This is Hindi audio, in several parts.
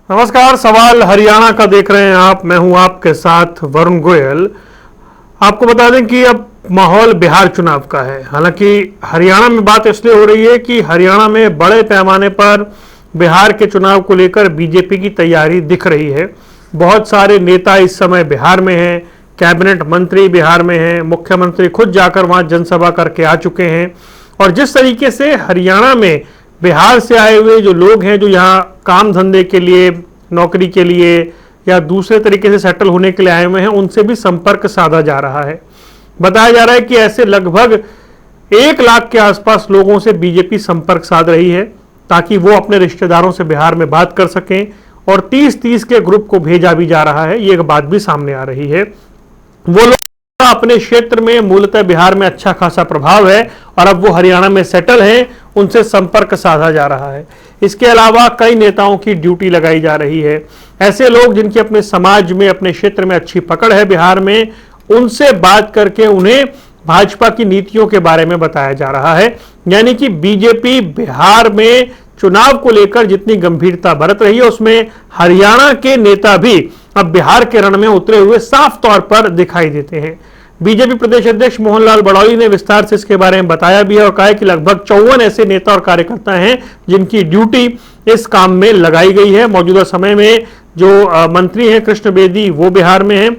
नमस्कार। सवाल हरियाणा का देख रहे हैं आप। मैं हूं आपके साथ वरुण गोयल। आपको बता दें कि अब माहौल बिहार चुनाव का है। हालांकि हरियाणा में बात इसलिए हो रही है कि हरियाणा में बड़े पैमाने पर बिहार के चुनाव को लेकर बीजेपी की तैयारी दिख रही है। बहुत सारे नेता इस समय बिहार में हैं, कैबिनेट मंत्री बिहार में हैं, मुख्यमंत्री खुद जाकर वहां जनसभा करके आ चुके हैं। और जिस तरीके से हरियाणा में बिहार से आए हुए जो लोग हैं, जो यहाँ काम धंधे के लिए, नौकरी के लिए या दूसरे तरीके से सेटल होने के लिए आए हुए हैं, उनसे भी संपर्क साधा जा रहा है। बताया जा रहा है कि ऐसे लगभग 1 लाख के आसपास लोगों से बीजेपी संपर्क साध रही है ताकि वो अपने रिश्तेदारों से बिहार में बात कर सकें। और 30-30 के ग्रुप को भेजा भी जा रहा है। ये एक बात भी सामने आ रही है। वो लोग अपने क्षेत्र में, मूलतः बिहार में अच्छा खासा प्रभाव है और अब वो हरियाणा में सेटल हैं, उनसे संपर्क साधा जा रहा है। इसके अलावा कई नेताओं की ड्यूटी लगाई जा रही है। ऐसे लोग जिनकी अपने समाज में, अपने क्षेत्र में अच्छी पकड़ है बिहार में, उनसे बात करके उन्हें भाजपा की नीतियों के बारे में बताया जा रहा है। यानी कि बीजेपी बिहार में चुनाव को लेकर जितनी गंभीरता बरत रही है, उसमें हरियाणा के नेता भी अब बिहार के रण में उतरे हुए साफ तौर पर दिखाई देते हैं। बीजेपी प्रदेश अध्यक्ष मोहनलाल बड़ौली ने विस्तार से इसके बारे में बताया भी है और कहा है कि लगभग 54 ऐसे नेता और कार्यकर्ता हैं जिनकी ड्यूटी इस काम में लगाई गई है। मौजूदा समय में जो मंत्री हैं कृष्ण बेदी, वो बिहार में हैं,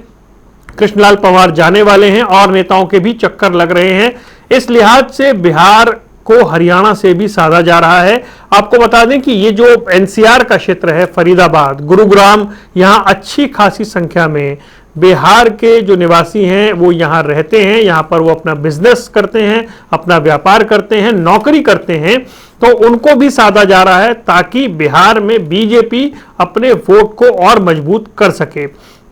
कृष्णलाल पंवार जाने वाले हैं और नेताओं के भी चक्कर लग रहे हैं। इस लिहाज से बिहार को हरियाणा से भी साधा जा रहा है। आपको बता दें कि ये जो एनसीआर का क्षेत्र है, फरीदाबाद, गुरुग्राम, यहां अच्छी खासी संख्या में बिहार के जो निवासी हैं वो यहां रहते हैं। यहां पर वो अपना बिजनेस करते हैं, अपना व्यापार करते हैं, नौकरी करते हैं। तो उनको भी साधा जा रहा है ताकि बिहार में बीजेपी अपने वोट को और मजबूत कर सके।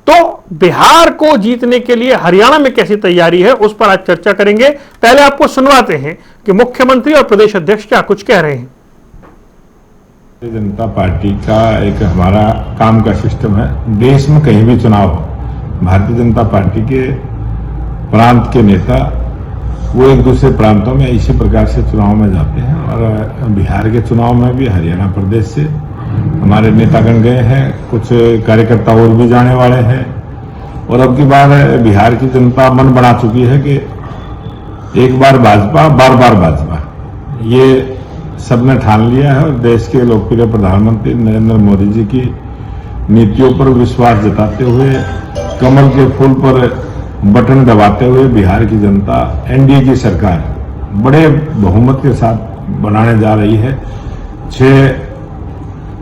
तो बिहार को जीतने के लिए हरियाणा में कैसी तैयारी है, उस पर आज चर्चा करेंगे। पहले आपको सुनवाते हैं कि मुख्यमंत्री और प्रदेश अध्यक्ष क्या कुछ कह रहे हैं। भारतीय जनता पार्टी का एक हमारा काम का सिस्टम है। देश में कहीं भी चुनाव हो, भारतीय जनता पार्टी के प्रांत के नेता वो एक दूसरे प्रांतों में इसी प्रकार से चुनाव में जाते हैं। और बिहार के चुनाव में भी हरियाणा प्रदेश से हमारे नेतागण गए हैं, कुछ कार्यकर्ता और भी जाने वाले हैं। और अब की बार बिहार की जनता मन बना चुकी है कि एक बार भाजपा, बार बार भाजपा, ये सबने ठान लिया है। और देश के लोकप्रिय प्रधानमंत्री नरेंद्र मोदी जी की नीतियों पर विश्वास जताते हुए, कमल के फूल पर बटन दबाते हुए बिहार की जनता एनडीए की सरकार बड़े बहुमत के साथ बनाने जा रही है। 6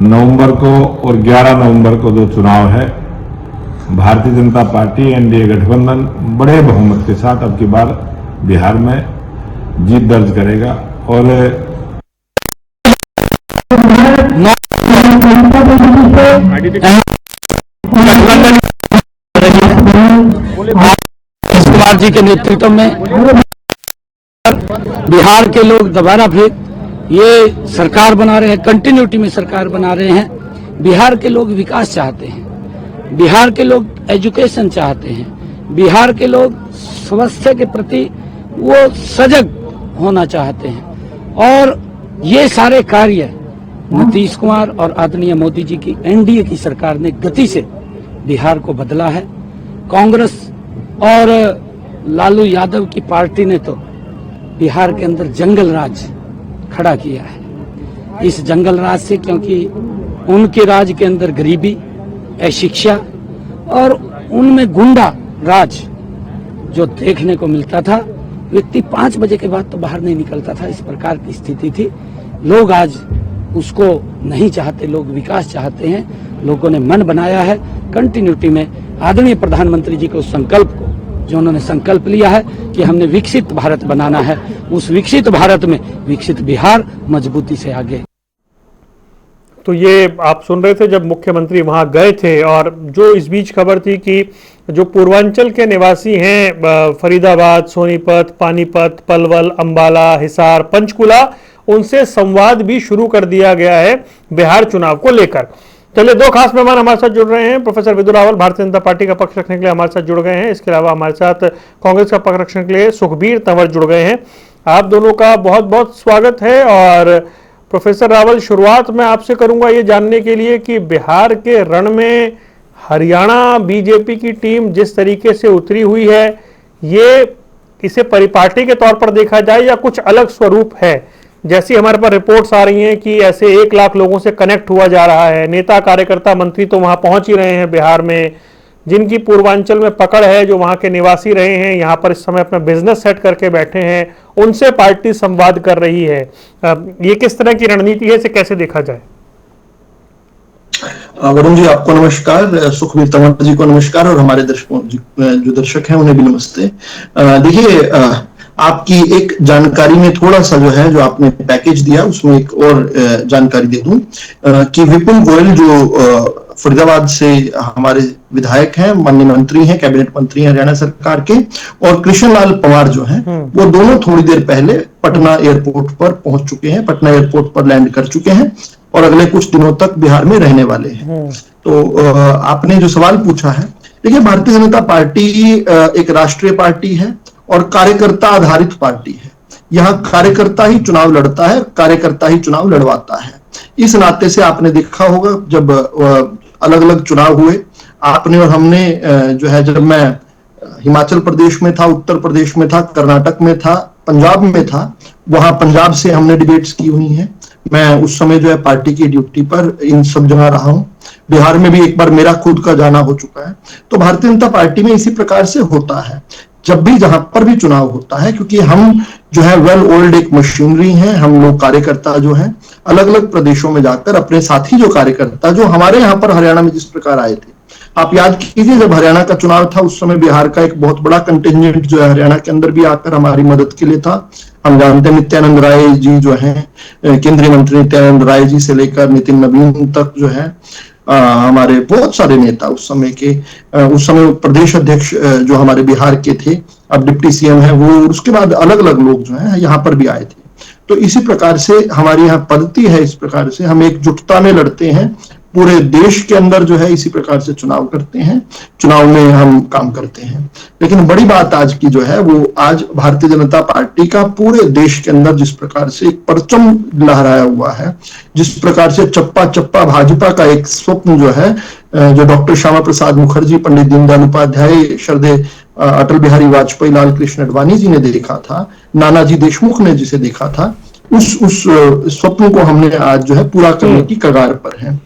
नवंबर को और 11 नवंबर को जो चुनाव है, भारतीय जनता पार्टी एनडीए गठबंधन बड़े बहुमत के साथ अब की बार बिहार में जीत दर्ज करेगा। और कुमार जी के नेतृत्व में बिहार के लोग दोबारा फिर ये सरकार बना रहे हैं, कंटिन्यूटी में सरकार बना रहे हैं। बिहार के लोग विकास चाहते हैं, बिहार के लोग एजुकेशन चाहते हैं, बिहार के लोग स्वास्थ्य के प्रति वो सजग होना चाहते हैं। और ये सारे कार्य नीतीश कुमार और आदरणीय मोदी जी की एनडीए की सरकार ने गति से बिहार को बदला है। कांग्रेस और लालू यादव की पार्टी ने तो बिहार के अंदर जंगल राज खड़ा किया है। इस जंगल राज से, क्योंकि उनके राज के अंदर गरीबी, अशिक्षा और उनमें गुंडा राज जो देखने को मिलता था, व्यक्ति 5 बजे के बाद तो बाहर नहीं निकलता था, इस प्रकार की स्थिति थी। लोग आज उसको नहीं चाहते, लोग विकास चाहते हैं। लोगों ने मन बनाया है कंटिन्यूटी में आदरणीय प्रधानमंत्री जी के उस संकल्प को, जो उन्होंने संकल्प लिया है कि हमने विकसित भारत बनाना है, उस विकसित भारत में विकसित बिहार मजबूती से आगे। तो ये आप सुन रहे थे जब मुख्यमंत्री वहां गए थे। और जो इस बीच खबर थी कि जो पूर्वांचल के निवासी हैं, फरीदाबाद, सोनीपत, पानीपत, पलवल, अंबाला, हिसार, पंचकुला, उनसे संवाद भी शुरू कर दिया गया है बिहार चुनाव को लेकर। चलिए, 2 खास मेहमान हमारे साथ जुड़ रहे हैं। प्रोफेसर विदु रावल भारतीय जनता पार्टी का पक्ष रखने के लिए हमारे साथ जुड़ गए हैं। इसके अलावा हमारे साथ कांग्रेस का पक्ष रखने के लिए सुखबीर तंवर जुड़ गए हैं। आप दोनों का बहुत बहुत स्वागत है। और प्रोफेसर रावल, शुरुआत मैं आपसे करूंगा ये जानने के लिए कि बिहार के रण में हरियाणा बीजेपी की टीम जिस तरीके से उतरी हुई है, ये इसे परिपाटी के तौर पर देखा जाए या कुछ अलग स्वरूप है? जैसी हमारे पास रिपोर्ट्स आ रही हैं कि ऐसे 1 लाख लोगों से कनेक्ट हुआ जा रहा है, नेता कार्यकर्ता मंत्री तो वहां पहुंच ही रहे हैं बिहार में, जिनकी पूर्वांचल में पकड़ है, जो वहां के निवासी रहे हैं, यहां पर इस समय अपना बिजनेस सेट करके बैठे हैं, उनसे पार्टी संवाद कर रही है। ये किस तरह की रणनीति है, इसे कैसे देखा जाए? वरुण जी, आपको नमस्कार, सुखबीर तंवर जी को नमस्कार, और हमारे जो दर्शक हैं उन्हें भी नमस्ते। देखिए, आपकी एक जानकारी में थोड़ा सा जो है, जो आपने पैकेज दिया उसमें एक और जानकारी दे दूं कि विपुल गोयल जो फरीदाबाद से हमारे विधायक हैं, माननीय मंत्री हैं, कैबिनेट मंत्री हैं हरियाणा सरकार के, और कृष्णलाल पंवार जो हैं, वो दोनों थोड़ी देर पहले पटना एयरपोर्ट पर पहुंच चुके हैं, पटना एयरपोर्ट पर लैंड कर चुके हैं और अगले कुछ दिनों तक बिहार में रहने वाले हैं। तो आपने जो सवाल पूछा है, देखिए, भारतीय जनता पार्टी एक राष्ट्रीय पार्टी है और कार्यकर्ता आधारित पार्टी है। यहाँ कार्यकर्ता ही चुनाव लड़ता है, कार्यकर्ता ही चुनाव लड़वाता है। इस नाते से आपने देखा होगा, जब अलग अलग चुनाव हुए, आपने और हमने जो है, जब मैं हिमाचल प्रदेश में था, उत्तर प्रदेश में था, कर्नाटक में था, पंजाब में था, वहां पंजाब से हमने डिबेट्स की हुई हैं। मैं उस समय जो है पार्टी की ड्यूटी पर इन सब जगह रहा हूं। बिहार में भी एक बार मेरा खुद का जाना हो चुका है। तो भारतीय जनता पार्टी में इसी प्रकार से होता है, जब भी जहां पर भी चुनाव होता है, क्योंकि हम जो है वेल ओल्ड एक मशीनरी हैं, हम लोग कार्यकर्ता जो हैं अलग अलग प्रदेशों में जाकर अपने साथी जो कार्यकर्ता जो हमारे यहाँ पर हरियाणा में जिस प्रकार आए थे, आप याद कीजिए, जब हरियाणा का चुनाव था उस समय बिहार का एक बहुत बड़ा कंटिंजेंट जो है हरियाणा के अंदर भी आकर हमारी मदद के लिए था। हम जानते हैं नित्यानंद राय जी जो हैं, केंद्रीय मंत्री नित्यानंद राय जी से लेकर नितिन नवीन तक जो है, हमारे बहुत सारे नेता उस समय प्रदेश अध्यक्ष जो हमारे बिहार के थे, अब डिप्टी सीएम है वो, उसके बाद अलग अलग लोग जो है यहाँ पर भी आए थे। तो इसी प्रकार से हमारी यहाँ पद्धति है, इस प्रकार से हम एकजुटता में लड़ते हैं, पूरे देश के अंदर जो है इसी प्रकार से चुनाव करते हैं, चुनाव में हम काम करते हैं। लेकिन बड़ी बात आज की जो है, वो आज भारतीय जनता पार्टी का पूरे देश के अंदर जिस प्रकार से एक परचम लहराया हुआ है, जिस प्रकार से चप्पा चप्पा भाजपा का एक स्वप्न जो है, जो डॉक्टर श्यामा प्रसाद मुखर्जी, पंडित दीनदयाल उपाध्याय, श्रद्धेय अटल बिहारी वाजपेयी, लाल कृष्ण आडवाणी जी ने देखा था, नानाजी देशमुख ने जिसे देखा था, उस स्वप्न को हमने आज जो है पूरा करने की कगार पर है।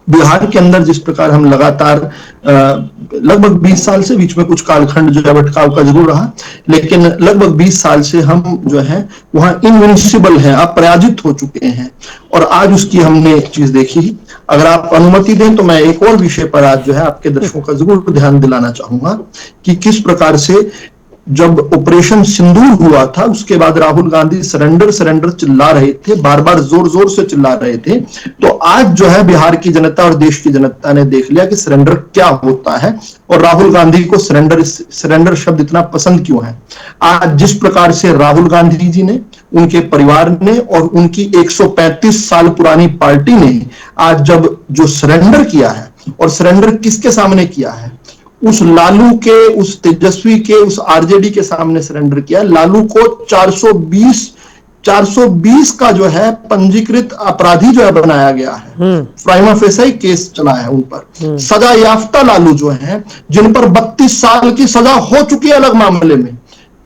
बिहार के अंदर जिस प्रकार हम लगातार लगभग 20 साल से, बीच में कुछ कालखंड जो है भटकाव का जरूर रहा, लेकिन लगभग 20 साल से हम जो है वहां इनविंसिबल हैं, अपराजित हो चुके हैं, और आज उसकी हमने चीज देखी। अगर आप अनुमति दें तो मैं एक और विषय पर आज जो है आपके दर्शकों का जरूर ध्यान दिलाना चाहूंगा कि किस प्रकार से जब ऑपरेशन सिंदूर हुआ था, उसके बाद राहुल गांधी सरेंडर चिल्ला रहे थे, बार बार जोर जोर से चिल्ला रहे थे। तो आज जो है बिहार की जनता और देश की जनता ने देख लिया कि सरेंडर क्या होता है, और राहुल गांधी को सरेंडर शब्द इतना पसंद क्यों है। आज जिस प्रकार से राहुल गांधी जी ने, उनके परिवार ने और उनकी 135 साल पुरानी पार्टी ने आज जब जो सरेंडर किया है, और सरेंडर किसके सामने किया है, उस लालू के, उस तेजस्वी के, उस आरजेडी के सामने सरेंडर किया। लालू को 420 का जो है पंजीकृत अपराधी जो है बनाया गया है, प्राइमा फेसी केस चला है उन पर, सजा याफ्ता लालू जो है, जिन पर 32 साल की सजा हो चुकी है अलग मामले में।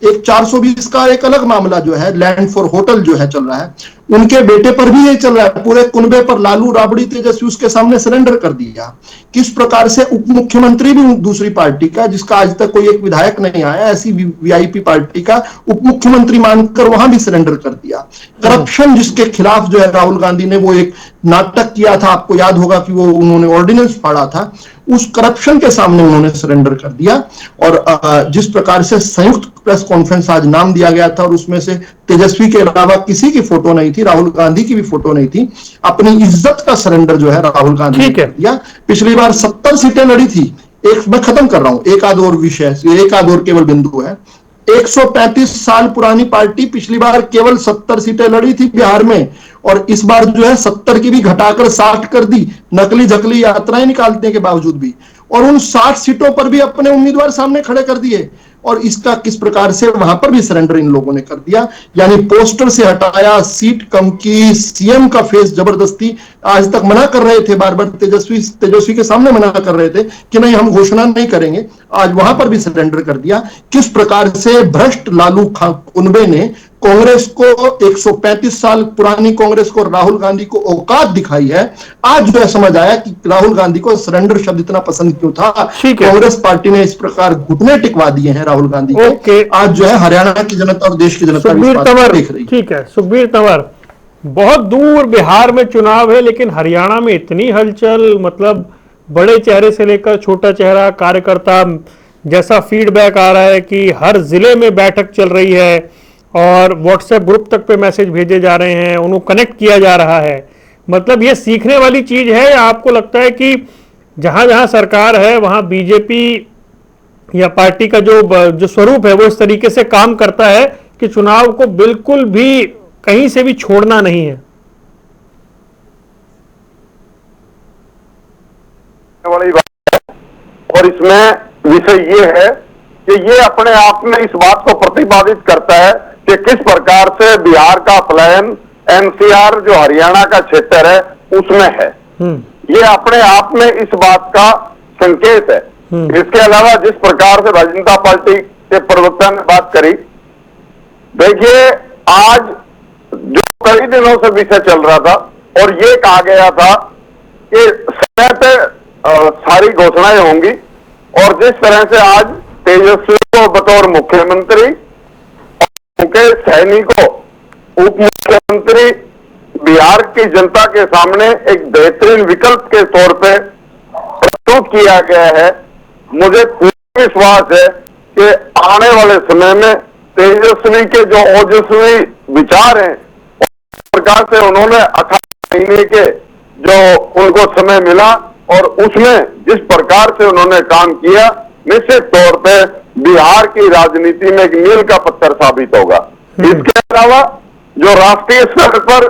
एक 420 का एक अलग मामला जो है लैंड फॉर होटल जो है चल रहा है, उनके बेटे पर भी ये चल रहा है, पूरे कुनबे पर लालू राबड़ी तेजस्वी उसके सामने सरेंडर कर दिया। किस प्रकार से उप मुख्यमंत्री भी दूसरी पार्टी का, जिसका आज तक कोई एक विधायक नहीं आया, ऐसी वीआईपी पार्टी का उप मुख्यमंत्री मानकर वहां भी सरेंडर कर दिया। करप्शन जिसके खिलाफ जो है राहुल गांधी ने वो एक नाटक किया था, आपको याद होगा कि वो उन्होंने ऑर्डिनेंस फाड़ा था, उस करप्शन के सामने उन्होंने सरेंडर कर दिया। और जिस प्रकार से संयुक्त प्रेस कॉन्फ्रेंस आज नाम दिया गया था, और उसमें से तेजस्वी के अलावा किसी की फोटो नहीं थी, राहुल गांधी की भी फोटो नहीं थी, अपनी इज्जत का सरेंडर जो है राहुल गांधी ने किया। पिछली बार 70 सीटें लड़ी थी, मैं खत्म कर रहा हूं, एक आध और विषय, एक आध और केवल बिंदु है। 135 साल पुरानी पार्टी पिछली बार केवल 70 सीटें लड़ी थी बिहार में, और इस बार जो है 70 की भी घटाकर 60 कर दी, नकली झकली यात्राएं निकालने के बावजूद भी, और उन 60 सीटों पर भी अपने उम्मीदवार सामने खड़े कर दिए। और इसका किस प्रकार से वहां पर भी सरेंडर इन लोगों ने कर दिया, यानी पोस्टर से हटाया, सीट कम की, सीएम का फेस जबरदस्ती। आज तक मना कर रहे थे, बार बार तेजस्वी के सामने मना कर रहे थे कि नहीं हम घोषणा नहीं करेंगे, आज वहां पर भी सरेंडर कर दिया। किस प्रकार से भ्रष्ट लालू कुनबे ने कांग्रेस को, 135 साल पुरानी कांग्रेस को, राहुल गांधी को औकात दिखाई है। आज जो है समझ आया कि राहुल गांधी को सरेंडर शब्द इतना पसंद क्यों था। कांग्रेस पार्टी ने इस प्रकार घुटने टिकवा दिए हैं राहुल गांधी के। आज जो है हरियाणा की जनता और देश की जनता देख रही है। ठीक है सुखबीर तंवर, बहुत दूर बिहार में चुनाव है लेकिन हरियाणा में इतनी हलचल, मतलब बड़े चेहरे से लेकर छोटा चेहरा, कार्यकर्ता, जैसा फीडबैक आ रहा है कि हर जिले में बैठक चल रही है और व्हाट्सएप ग्रुप तक पे मैसेज भेजे जा रहे हैं, उन्हें कनेक्ट किया जा रहा है। मतलब ये सीखने वाली चीज है, या आपको लगता है कि जहां जहां सरकार है वहां बीजेपी या पार्टी का जो स्वरूप है वो इस तरीके से काम करता है कि चुनाव को बिल्कुल भी कहीं से भी छोड़ना नहीं है? वाली बात है। और इसमें विषय ये है कि ये अपने आप में इस बात को प्रतिपादित करता है कि किस प्रकार से बिहार का प्लान एनसीआर जो हरियाणा का क्षेत्र है उसमें है। ये अपने आप में इस बात का संकेत है। इसके अलावा जिस प्रकार से भारतीय जनता पार्टी के प्रवक्ता ने बात करी, देखिए आज जो कई दिनों से विषय चल रहा था और ये कहा गया था कि समय पे सारी घोषणाएं होंगी, और जिस तरह से आज तेजस्वी को बतौर मुख्यमंत्री, उनके सैनिकों, उप मुख्यमंत्री बिहार की जनता के सामने एक बेहतरीन विकल्प के तौर पे प्रस्तुत किया गया है। मुझे पूरा विश्वास है कि आने वाले समय में तेजस्वी के जो ओजस्वी विचार हैं, उस प्रकार से उन्होंने 18 महीने के जो उनको समय मिला और उसमें जिस प्रकार से उन्होंने काम किया, निश्चित तौर पे बिहार की राजनीति में एक मील का पत्थर साबित होगा। इसके अलावा जो राष्ट्रीय स्तर पर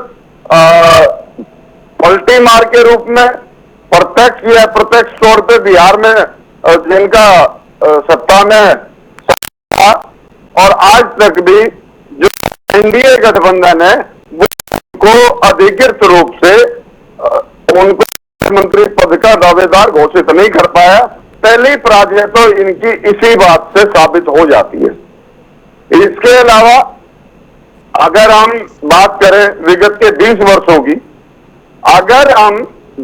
पलटी मार के रूप में प्रत्यक्ष या अप्रत्यक्ष तौर पे बिहार में जिनका सत्ता में था और आज तक भी जो एनडीए गठबंधन है वो अधिकृत रूप से उनको मुख्यमंत्री पद का दावेदार घोषित नहीं कर पाया। पहली पराजय तो इनकी इसी बात से साबित हो जाती है। इसके अलावा अगर हम बात करें विगत के 20 वर्षों की, अगर हम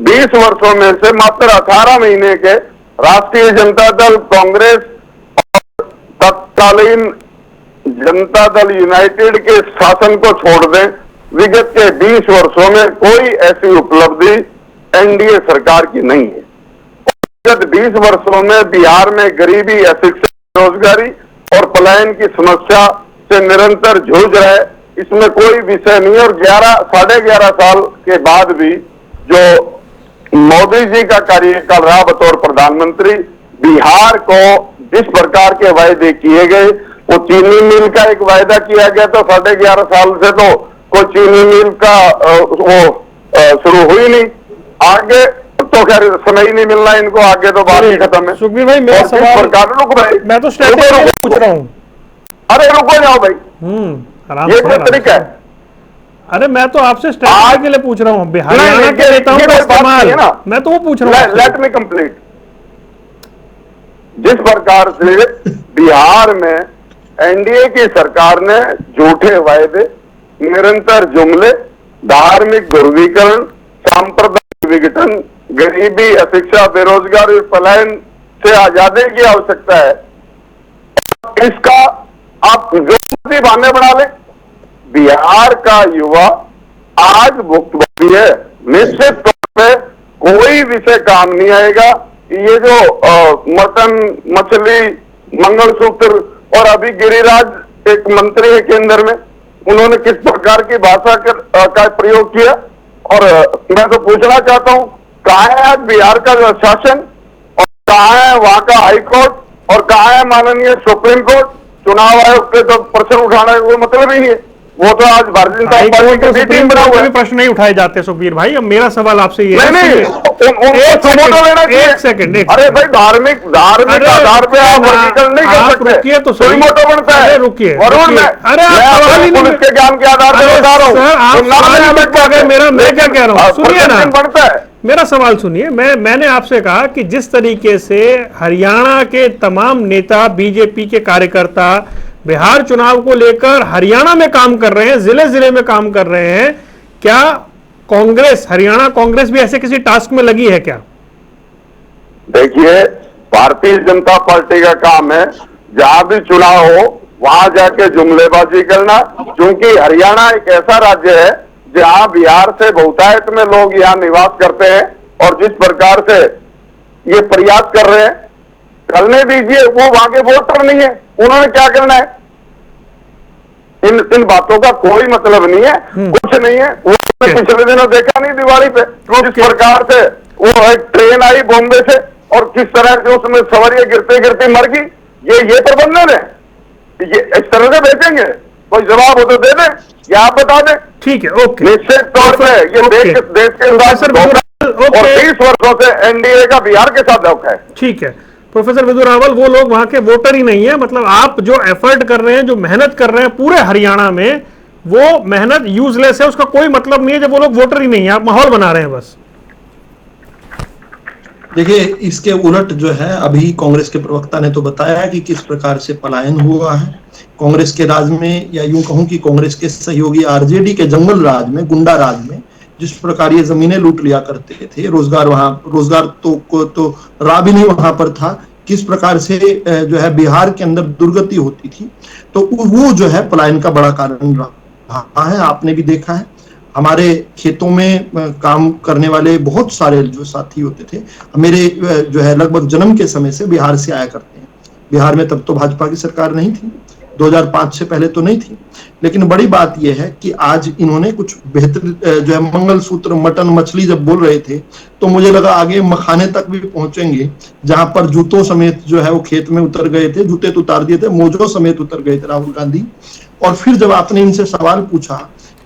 20 वर्षों में से मात्र 18 महीने के राष्ट्रीय जनता दल कांग्रेस और तत्कालीन जनता दल यूनाइटेड के शासन को छोड़ दें, विगत के 20 वर्षों में कोई ऐसी उपलब्धि एनडीए सरकार की नहीं है। विगत 20 वर्षों में बिहार में गरीबी, अशिक्षा, बेरोजगारी और पलायन की समस्या से निरंतर जूझ रहे, इसमें कोई विषय नहीं। और 11.5 साल के बाद भी जो मोदी जी का कार्यकाल रहा बतौर प्रधानमंत्री, बिहार को जिस प्रकार के वायदे किए गए, वो चीनी मिल का एक वायदा किया गया तो 11.5 साल से तो कोई चीनी मिल का शुरू हुई नहीं। आगे तो खैर समय ही नहीं मिलना इनको, आगे तो बात ही खत्म है। सुखबीर भाई मेरा सवाल, रुक भाई, मैं तो स्ट्रैटेजी पूछ रहा हूँ। अरे रुको जाओ भाई, ये क्या तरीका है? अरे मैं तो आपसे स्ट्रैटेजी के लिए पूछ रहा हूँ, हरियाणा के नेताओं का इस्तेमाल, मैं तो वो पूछ रहा हूँ। Let me complete. जिस प्रकार से बिहार में एनडीए की सरकार ने झूठे वायदे, निरंतर जुमले, धार्मिक ध्रुवीकरण, सांप्रदायिक विघटन, गरीबी, अशिक्षा, बेरोजगारी, पलायन से आजादी की आवश्यकता है, इसका आप जो बहाने बना ले। बिहार का युवा आज भुक्तभोगी है। निश्चित तौर पे कोई विषय काम नहीं आएगा। ये जो मटन, मछली, मंगलसूत्र, और अभी गिरिराज एक मंत्री है केंद्र में, उन्होंने किस प्रकार की भाषा का प्रयोग किया। और मैं तो पूछना चाहता हूं, कहां है आज बिहार का जो शासन, और कहां है वहां का हाईकोर्ट, और कहां है माननीय सुप्रीम कोर्ट? चुनाव आयोग के तो प्रश्न उठाने का कोई मतलब ही नहीं है। वो तो आज भारतीय जनता पार्टी के भी टीम बना हुआ है। प्रश्न नहीं उठाए जाते सुखबीर भाई। अब मेरा सवाल आपसे ये नहीं है, उनको लेना चाहिए। एक सेकंड, अरे भाई धार्मिक आधार पे आप वर्गीकरण नहीं कर सकते। रुकिए तो कोई मोटो बनता है। रुकिए, वरुण अरे पुलिस के ज्ञान के आधार पर बता रहा हूँ। मैं क्या कह रहा हूँ, सुनिए ना बनता है। मेरा सवाल सुनिए। मैंने आपसे कहा कि जिस तरीके से हरियाणा के तमाम नेता, बीजेपी के कार्यकर्ता बिहार चुनाव को लेकर हरियाणा में काम कर रहे हैं, जिले जिले में काम कर रहे हैं, क्या कांग्रेस, हरियाणा कांग्रेस भी ऐसे किसी टास्क में लगी है क्या? देखिए, भारतीय जनता पार्टी का काम है जहां भी चुनाव हो वहां जाके जुमलेबाजी करना, क्योंकि हरियाणा एक ऐसा राज्य है जहां बिहार से बहुतायत में लोग यहाँ निवास करते हैं। और जिस प्रकार से ये प्रयास कर रहे हैं, करने दीजिए, वो वहां के वोटर नहीं है, उन्होंने क्या करना है? इन बातों का कोई मतलब नहीं है, कुछ नहीं है। वो पिछले दिनों देखा नहीं दिवाली पे जिस प्रकार से वो एक ट्रेन आई बॉम्बे से और किस तरह से उसमें सवारियां गिरते गिरते मर गई। ये प्रबंधन है? ये इस तरह से बेचेंगे? कोई जवाब हो तो दे दें या आप बता दें। ठीक है, ओके। निश्चित तौर पे ये देश के साथ और 20 वर्षों से एनडीए का बिहार के साथ धोखा है। ठीक है प्रोफेसर विदु रावल, वो लोग वहां के वोटर ही नहीं है। मतलब आप जो एफर्ट कर रहे हैं, जो मेहनत कर रहे हैं पूरे हरियाणा में, वो मेहनत यूजलेस है, उसका कोई मतलब नहीं है जब वो लोग वोटर ही नहीं है। आप माहौल बना रहे हैं बस। देखिए, इसके उलट जो है अभी कांग्रेस के प्रवक्ता ने तो बताया है कि किस प्रकार से पलायन हुआ है कांग्रेस के राज में, या यूं कहूं कि कांग्रेस के सहयोगी आरजेडी के जंगल राज में, गुंडा राज में जिस प्रकार ये जमीनें लूट लिया करते थे, रोजगार तो राह भी नहीं वहां पर था, किस प्रकार से जो है बिहार के अंदर दुर्गति होती थी, तो वो जो है पलायन का बड़ा कारण रहा है। आपने भी देखा है, हमारे खेतों में काम करने वाले बहुत सारे जो साथी होते थे, मेरे जो है लगभग जन्म के समय से बिहार से आया करते हैं। बिहार में तब तो भाजपा की सरकार नहीं थी, 2005 से पहले तो नहीं थी। लेकिन बड़ी बात यह है कि आज इन्होंने कुछ बेहतर जो है मंगलसूत्र, मटन, मछली जब बोल रहे थे तो मुझे लगा आगे मखाने तक भी पहुंचेंगे, जहां पर जूतों समेत जो है वो खेत में उतर गए थे, जूते तो उतार दिए थे, मोजों समेत उतर गए थे राहुल गांधी। और फिर जब आपने इनसे सवाल पूछा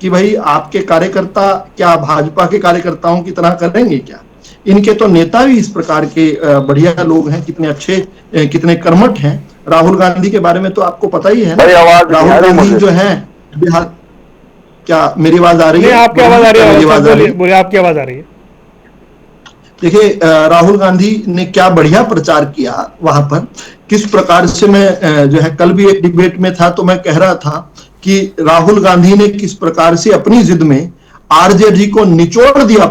कि भाई आपके कार्यकर्ता क्या भाजपा के कार्यकर्ताओं की तरह करेंगे क्या, इनके तो नेता भी इस प्रकार के बढ़िया लोग हैं, कितने अच्छे, कितने कर्मठ हैं। राहुल गांधी के बारे में तो आपको पता ही है ना, राहुल गांधी जो है बिहार, क्या मेरी आवाज आ रही है? आपकी आवाज आ रही है, बोलिए, आपकी आवाज आ रही है। देखिए, राहुल गांधी ने क्या बढ़िया प्रचार किया वहां पर, किस प्रकार से मैं जो है कल भी एक डिबेट में था तो मैं कह रहा था कि राहुल गांधी ने किस प्रकार से अपनी जिद में आरजेडी को निचोड़ दिया,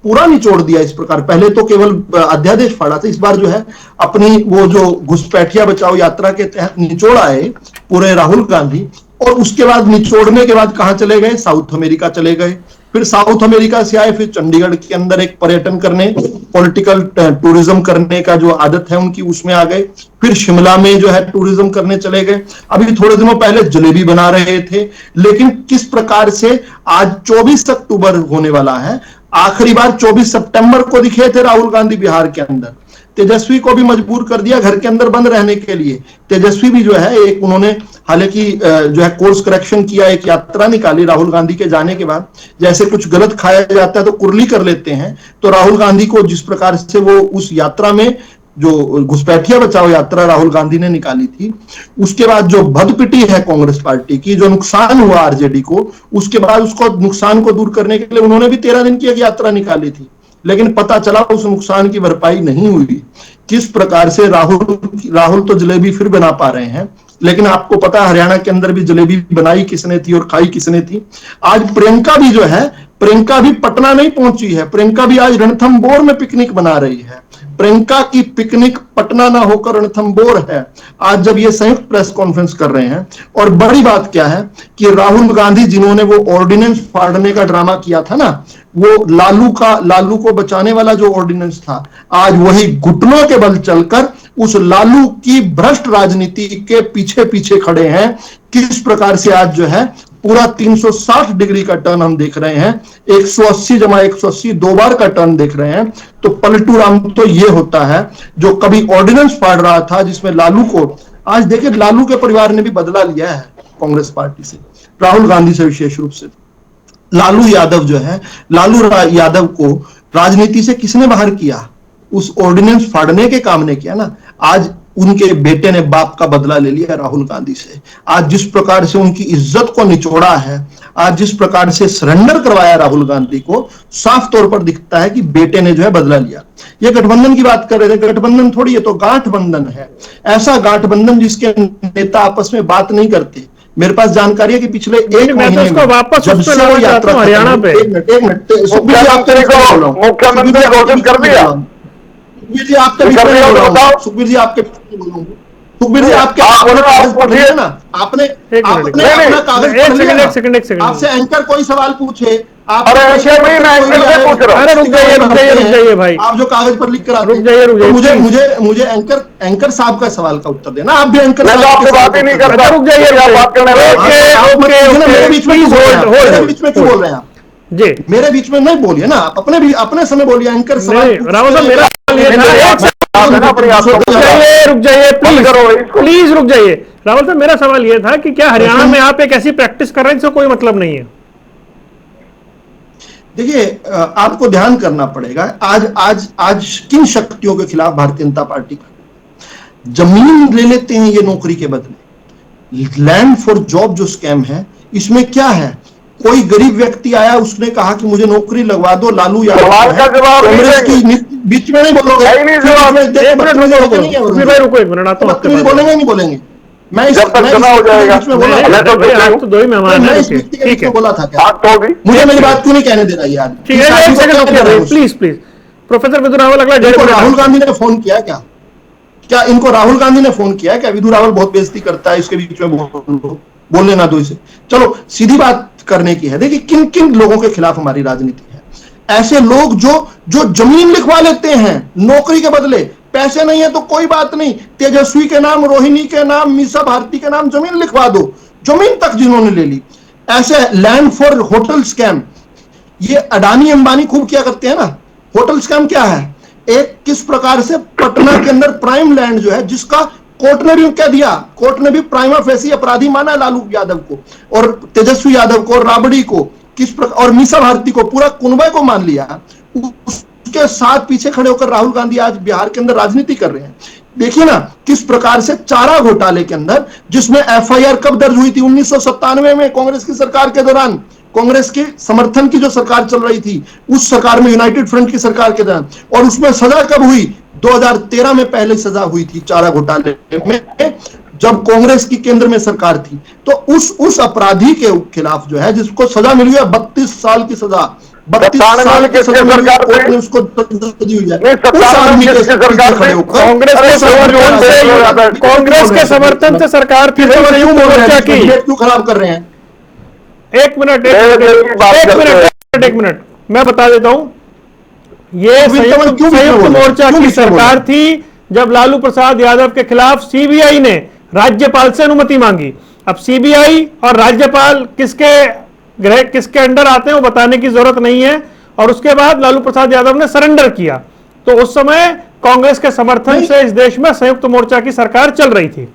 पूरा निचोड़ दिया। इस प्रकार पहले तो केवल अध्यादेश फाड़ा था, इस बार जो है अपनी वो जो घुसपैठिया बचाओ यात्रा के तहत निचोड़ आए पूरे राहुल गांधी। और उसके बाद निचोड़ने के बाद कहां चले गए? साउथ अमेरिका चले गए। फिर साउथ अमेरिका से आए, फिर चंडीगढ़ के अंदर एक पर्यटन करने, पॉलिटिकल टूरिज्म करने का जो आदत है उनकी, उसमें आ गए। फिर शिमला में जो है टूरिज्म करने चले गए। अभी थोड़े दिनों पहले जलेबी बना रहे थे। लेकिन किस प्रकार से आज 24 अक्टूबर होने वाला है, आखिरी बार 24 सितंबर को दिखे थे राहुल गांधी बिहार के अंदर। तेजस्वी को भी मजबूर कर दिया घर के अंदर बंद रहने के लिए। तेजस्वी भी जो है एक उन्होंने हालांकि जो है कोर्स करेक्शन किया, एक यात्रा निकाली राहुल गांधी के जाने के बाद। जैसे कुछ गलत खाया जाता है तो कुर्ली कर लेते हैं, तो राहुल गांधी को जिस प्रकार से वो उस यात्रा में जो घुसपैठिया बचाओ यात्रा राहुल गांधी ने निकाली थी, उसके बाद जो भदपिटी है कांग्रेस पार्टी की, जो नुकसान हुआ आरजेडी को, उसके बाद उसको नुकसान को दूर करने के लिए उन्होंने भी 13 दिन की एक यात्रा निकाली थी। लेकिन पता चला उस नुकसान की भरपाई नहीं हुई। किस प्रकार से राहुल तो जलेबी फिर बना पा रहे हैं, लेकिन आपको पता है हरियाणा के अंदर भी जलेबी बनाई किसने थी और खाई किसने थी। आज प्रियंका भी जो है, प्रियंका भी पटना नहीं पहुंची है, प्रियंका भी आज रणथंभौर में पिकनिक बना रही है। प्रियंका की पिकनिक पटना ना होकर रणथंभौर है आज जब ये संयुक्त प्रेस कॉन्फ्रेंस कर रहे हैं। और बड़ी बात क्या है कि राहुल गांधी जिन्होंने वो ऑर्डिनेंस फाड़ने का ड्रामा किया था ना, वो लालू को बचाने वाला जो ऑर्डिनेंस था, आज वही घुटनों के बल चलकर उस लालू की भ्रष्ट राजनीति के पीछे पीछे खड़े हैं। किस प्रकार से आज जो है पूरा 360 डिग्री का टर्न हम देख रहे हैं, 180 जमा 180 दो बार का टर्न देख रहे हैं। तो पलटू राम तो ये होता है जो कभी ऑर्डिनेंस फाड़ रहा था जिसमें लालू को, आज देखिए लालू के परिवार ने भी बदला लिया है कांग्रेस पार्टी से। राहुल गांधी से विशेष रूप से। लालू यादव जो है, यादव को राजनीति से किसने बाहर किया? उस ऑर्डिनेंस फाड़ने के काम ने किया ना। आज उनके बेटे ने बाप का बदला ले लिया राहुल गांधी से। आज जिस प्रकार से उनकी इज्जत को निचोड़ा है, आज जिस प्रकार से सरेंडर करवाया राहुल गांधी को, साफ तौर पर दिखता है कि बेटे ने जो है बदला लिया। ये गठबंधन की बात कर रहे थे, गठबंधन थोड़ी, ये तो गांठबंधन है। ऐसा गांठबंधन जिसके नेता आपस में बात नहीं करते। मेरे पास जानकारी है कि पिछले एक महीने में वापस जब से वो यात्रा हरियाणा पे, एक मिनट मुख्यमंत्री घोषित कर दिया। सुखबीर जी आपके बीच में बोल रहा हूं, सुखबीर जी आपके सुखबीर जी आपके कागज पढ़ लिए ना आपने अपना कागज पढ़ लिया ना? एक सेकंड आपसे एंकर कोई सवाल पूछे, आप अरे ऐसे भी मैं एंकर से पूछ रहा हूं। अरे रुक जाइए भाई, आप जो कागज पर लिख कर आते रुक जाइए, तो मुझे एंकर साहब का सवाल का उत्तर देना। आप भी एंकर मैं तो आपसे बात ही नहीं करता। रुक जाइए, बात करने मेरे बीच में क्यों बोल रहे हैं आप? जी मेरे बीच में नहीं बोलिए ना, आप अपने समय बोलिए। एंकर सवाल रावत साहब, मेरा रुक जाइए प्लीज रुक जाइए। रावत साहब, मेरा सवाल यह था कि क्या हरियाणा में आप एक ऐसी प्रैक्टिस कर रहे हैं जिसका कोई मतलब नहीं है? देखिए, आपको ध्यान करना पड़ेगा। आज किन शक्तियों के खिलाफ भारतीय जनता पार्टी का जमीन ले लेते हैं ये नौकरी के बदले। लैंड फॉर जॉब जो स्कैम है, इसमें क्या है? कोई गरीब व्यक्ति आया, उसने कहा कि मुझे नौकरी लगवा दो। लालू यादव कांग्रेस की बीच में नहीं बोलोगे, बोलेंगे नहीं बोलेंगे? मैं इस बीच में बोला था क्या? मुझे मेरी बात क्यों नहीं कहने दे रहा यार? प्लीज प्रोफेसर विधु रावल, अगला राहुल गांधी ने फोन किया क्या इनको राहुल गांधी ने फोन किया क्या? विधु रावल बहुत बेइज्जती करता है, इसके बीच में बोलने ना दो इसे। चलो सीधी बात करने की है। देखिए किन किन लोगों के खिलाफ हमारी राजनीति है। ऐसे लोग जो जमीन लिखवा लेते हैं नौकरी के बदले। पैसे नहीं है तो कोई बात नहीं, तेजस्वी के नाम, रोहिणी के नाम, मीसा भारती के नाम जमीन लिखवा दो। जमीन तक जिन्होंने ले ली। ऐसे लैंड फॉर होटल स्कैम, ये अडानी अंबानी खूब किया करते हैं ना। होटल स्कैम क्या है? एक किस प्रकार से पटना के अंदर प्राइम लैंड जो है, जिसका कोर्ट ने भी क्या दिया, कोर्ट ने भी प्राइमा फेसी अपराधी माना लालू यादव को और तेजस्वी यादव को और राबड़ी को, किस प्रकार, और मीसा भारती को, पूरा कुनबे को मान लिया। उसके साथ पीछे खड़े होकर राहुल गांधी आज बिहार के अंदर राजनीति कर रहे हैं। देखिए ना किस प्रकार से चारा घोटाले के अंदर, जिसमें एफआईआर कब दर्ज हुई थी? 1997 में कांग्रेस की सरकार के दौरान, कांग्रेस के समर्थन की जो सरकार चल रही थी उस सरकार में, यूनाइटेड फ्रंट की सरकार के दौरान। और उसमें सजा कब हुई? 2013 में पहले सजा हुई थी चारा घोटाले में, जब कांग्रेस की केंद्र में सरकार थी। तो उस अपराधी के खिलाफ जो है, जिसको सजा मिली है 32 साल की सजा, 32 साल की सजा मिली है, कोर्ट ने उसको दी हुई है। उस आदमी के सरकार खड़े होकर कांग्रेस के समर्थन से सरकार थी, क्यों खराब कर रहे हैं? एक मिनट मैं बता देता हूं। ये संयुक्त मोर्चा की सरकार थी जब लालू प्रसाद यादव के खिलाफ सीबीआई ने राज्यपाल से अनुमति मांगी। अब सीबीआई और राज्यपाल किसके अंडर आते हैं वो बताने की जरूरत नहीं है। और उसके बाद लालू प्रसाद यादव ने सरेंडर किया। तो उस समय कांग्रेस के समर्थन से इस देश में संयुक्त मोर्चा की सरकार चल रही थी।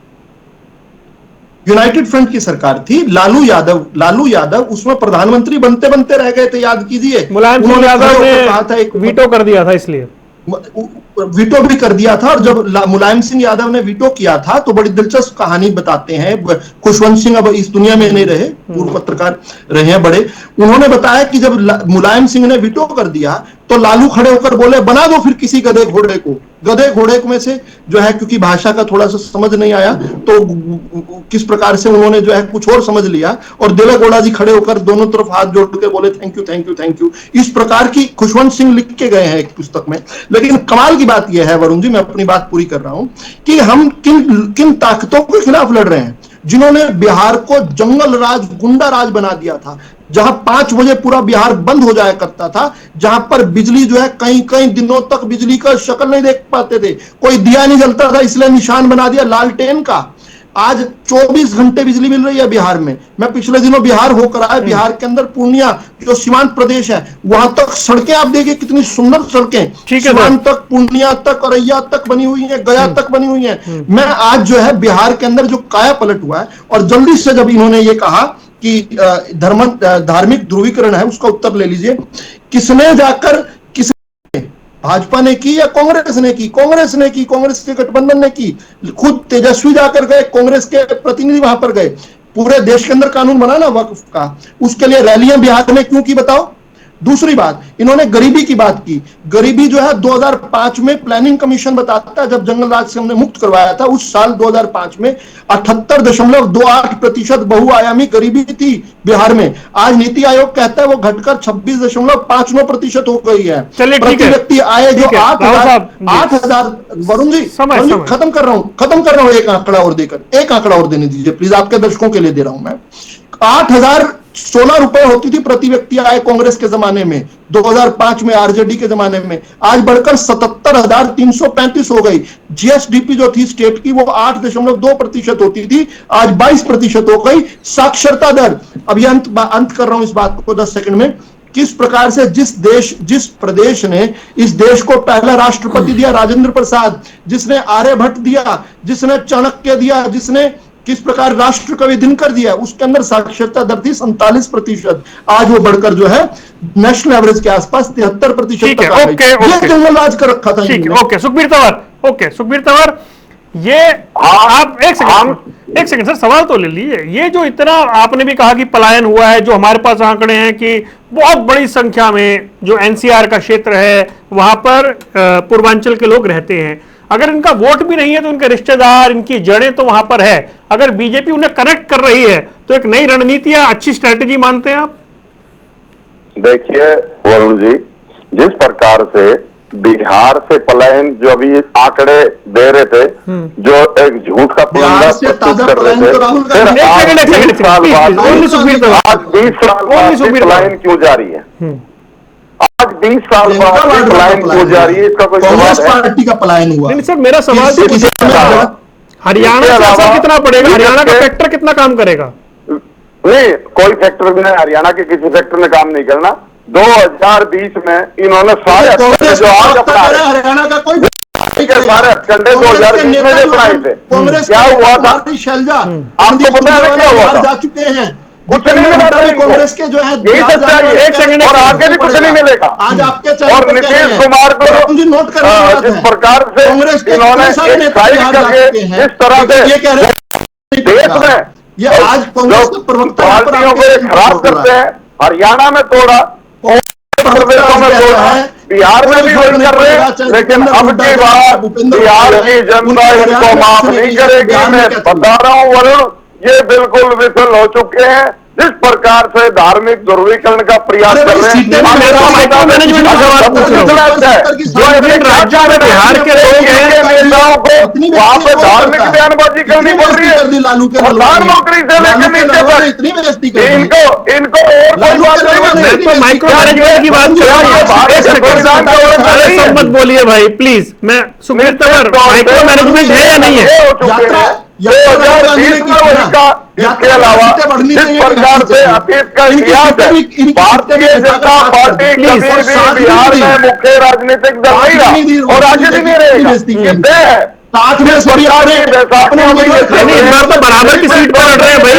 यूनाइटेड फ्रंट की सरकार थी। लालू यादव उसमें प्रधानमंत्री बनते बनते रह गए थे, याद कीजिए। मुलायम सिंह यादव ने कहा था, एक वीटो कर दिया था, इसलिए वीटो भी कर दिया था। और जब मुलायम सिंह यादव ने वीटो किया था तो बड़ी दिलचस्प कहानी बताते हैं। खुशवंत सिंह अब इस दुनिया में नहीं रहे, पूर्व पत्रकार रहे हैं बड़े। उन्होंने बताया कि जब मुलायम सिंह ने वीटो कर दिया तो लालू खड़े होकर बोले, बना दो फिर किसी गधे घोड़े को। गधे घोड़े में से जो है, क्योंकि भाषा का थोड़ा सा समझ नहीं आया तो किस प्रकार से उन्होंने जो है कुछ और समझ लिया। और देवेगौड़ा जी खड़े होकर दोनों तरफ हाथ जोड़ के बोले, thank you thank you thank you. इस प्रकार की खुशवंत सिंह लिख के गए हैं एक पुस्तक में। लेकिन कमाल की बात यह है वरुण जी, मैं अपनी बात पूरी कर रहा हूं, कि हम किन ताकतों के खिलाफ लड़ रहे हैं, जिन्होंने बिहार को जंगल राज, गुंडा राज बना दिया था। जहां 5 बजे पूरा बिहार बंद हो जाया करता था, जहां पर बिजली जो है कई दिनों तक बिजली का शक्ल नहीं देख पाते थे, कोई दिया नहीं जलता था, इसलिए निशान बना दिया लालटेन का। आज 24 घंटे बिजली मिल रही है बिहार में। मैं पिछले दिनों बिहार होकर आया। बिहार के अंदर पूर्णिया जो सीमांत प्रदेश है, वहां तक सड़कें आप देखिए कितनी सुंदर सड़कें, सीमांत तक, पूर्णिया तक, औरैया तक बनी हुई है, गया तक बनी हुई है। मैं आज जो है बिहार के अंदर जो काया पलट हुआ है, और जल्दी से जब इन्होंने ये कहा कि धार्मिक ध्रुवीकरण है, उसका उत्तर ले लीजिए। किसने जाकर, किसने, भाजपा ने की या कांग्रेस ने की? कांग्रेस ने की, कांग्रेस के गठबंधन ने की। खुद तेजस्वी जाकर गए, कांग्रेस के प्रतिनिधि वहां पर गए। पूरे देश के अंदर कानून बना ना वक्फ का, उसके लिए रैलियां बिहार में क्यों की बताओ? दूसरी बात, इन्होंने गरीबी की बात की। गरीबी जो है 2005 में प्लानिंग कमीशन बताता है, जब जंगल राज से हमने मुक्त करवाया था उस साल 2005 में 78.28% बहुआयामी गरीबी थी बिहार में। आज नीति आयोग कहता है वो घटकर 26.59% हो गई है। चलिए, ठीक प्रति है। व्यक्ति आय जो ठीक है, राव साहब, 8,000। वरुण जी, समय। खत्म कर रहा हूं एक आंकड़ा और देकर, एक आंकड़ा और देने दीजिए प्लीज, आपके दर्शकों के लिए दे रहा हूं मैं। 8,016 रुपए होती थी प्रति व्यक्ति आय कांग्रेस के जमाने में, 2005 में आरजेडी के जमाने में। आज बढ़कर 77,335 हो गई। जीएसडीपी जो थी स्टेट की वो 8.2% होती थी, आज 22% हो गई। साक्षरता दर, अभी अंत कर रहा हूं इस बात को 10 सेकंड में। किस प्रकार से जिस प्रदेश ने इस देश को पहला राष्ट्रपति दिया राजेंद्र प्रसाद, जिसने आर्यभट्ट दिया, जिसने चाणक्य दिया, जिसने किस प्रकार राष्ट्र कवि दिनकर दिया, उसके अंदर साक्षरता दर थी 47%। आज वो बढ़कर जो है नेशनल एवरेज के आसपास 73% तक आ गई। ये जंगल राज कर रखा था। ठीक है, ओके सुखबीर तंवर, ओके सुखबीर तंवर, ये आप एक सेकंड सर, सवाल तो ले लीजिए। ये जो इतना आपने भी कहा कि पलायन हुआ है, जो हमारे पास आंकड़े हैं कि बहुत बड़ी संख्या में जो एनसीआर का क्षेत्र है वहां पर पूर्वांचल के लोग रहते हैं। अगर इनका वोट भी नहीं है तो इनके रिश्तेदार, इनकी जड़ें तो वहां पर है। अगर बीजेपी उन्हें कनेक्ट कर रही है तो एक नई रणनीति या अच्छी स्ट्रेटेजी मानते हैं आप? देखिए वरुण जी, जिस प्रकार से बिहार से पलायन जो अभी आंकड़े दे रहे थे, जो एक झूठ का पुलिंदा प्रस्तुत कर रहे थे, फिर आज 20 साल बाद पलायन क्यों जारी है? आज 20 साल बाद पलायन क्यों जारी है? इसका कोई कांग्रेस जवाब है? पार्टी का पलायन हुआ। नहीं सर, मेरा सवाल तो हरियाणा से असर कितना पड़ेगा? हरियाणा का फैक्टर कितना काम करेगा? नहीं, कोई फैक्टर भी नहीं, हरियाणा के किसी फैक्टर ने काम नहीं करना। 2020 में इन्होंने सारे जो आज अपना हरियाणा का कोई सारे कंडे 2020 में जो बनाए थे, क्या हुआ था? शैलजा आपको पता है क्या हुआ था? जा चुके हैं। कुछ नहीं मिला कांग्रेस के जो है एक सेकंड, और आगे भी कुछ नहीं मिलेगा। आज आपके और नीतीश कुमार को नोट कर जिस प्रकार से इन्होंने एक साइड करके इस तरह से ये कह रहे देश में ये आज कांग्रेस के प्रवक्ता पार्टियों को खराब करते हैं। हरियाणा में तोड़ा, प्रदेशों में तोड़ा, बिहार में भी वही कर रहे हैं। लेकिन अब की बार बिहार की जनता इनको माफ नहीं करेगी। मैं बता रहा हूं वरुण, ये बिल्कुल विफल हो चुके हैं। जिस प्रकार से धार्मिक ध्रुवीकरण का प्रयास कर रहे हैं, माइक्रो मैनेजमेंट का सवाल पूछ रहा हूं। जो विभिन्न राज्यों में बिहार के लोग हैं, नेताओं को वहां पे धार्मिक बयानबाजी करनी पड़ रही है। प्रधानमंत्री से लेकर नीचे तक इनको और कोई बात नहीं। मैं तो माइक्रो मैनेजमेंट की बात कर रहा हूं। मत बोलिए भाई प्लीज। मैं सुखबीर तंवर, माइक्रो मैनेजमेंट है या नहीं है? 2020 में उसका, इसके अलावा जिस प्रकार से अतीत का इतिहास है, भारतीय जनता पार्टी कभी भी बिहार में मुख्य राजनीतिक दल नहीं रहा और आगे भी नहीं रहेगा। ये तय है। साथ में इस बार तो बराबर की सीट पर लड़ रहे हैं भाई,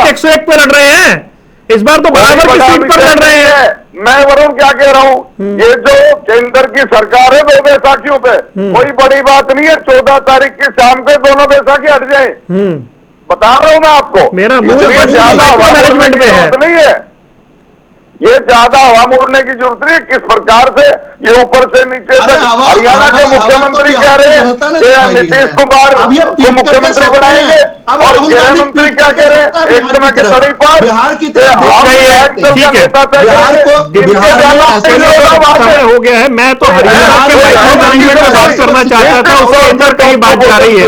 101 पे लड़ रहे हैं। इस बार तो बराबर की सीट पर लड़ रहे हैं। मैं वरुण क्या कह रहा हूं, ये जो केंद्र की सरकार है 2 बैसाखियों पे, कोई बड़ी बात नहीं है। 14 तारीख की शाम पे दोनों बैसाखी हट जाए, बता रहा हूं मैं आपको। मेरा ज्यादा मैनेजमेंट में है नहीं है, ये ज्यादा हवा मोड़ने की जरूरत नहीं है। किस प्रकार से ये ऊपर से नीचे तक हरियाणा के मुख्यमंत्री कह रहे हैं कि नीतीश कुमार को मुख्यमंत्री बनाएंगे, और गृह मंत्री क्या कह रहे हैं एक समय के तड़ी पर बिहार की हो गया है। मैं तो हरियाणा के माइक्रो मैनेजमेंट में बात करना चाहता था, उसके अंदर कहीं बात जा रही है।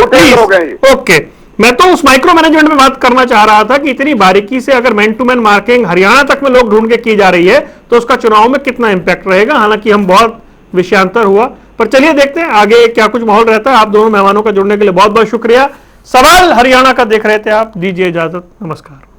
ओके, मैं तो उस माइक्रो मैनेजमेंट में बात करना चाह रहा था कि इतनी बारीकी से अगर man to man marking Haryana तक में लोग ढूंढ के की जा रही है तो उसका चुनाव में कितना इंपैक्ट रहेगा। हालांकि हम बहुत विषयांतर हुआ, पर चलिए देखते हैं आगे क्या कुछ माहौल रहता है। आप दोनों मेहमानों का जुड़ने के लिए बहुत बहुत शुक्रिया। सवाल हरियाणा का देख रहे थे आप, दीजिए इजाजत, नमस्कार।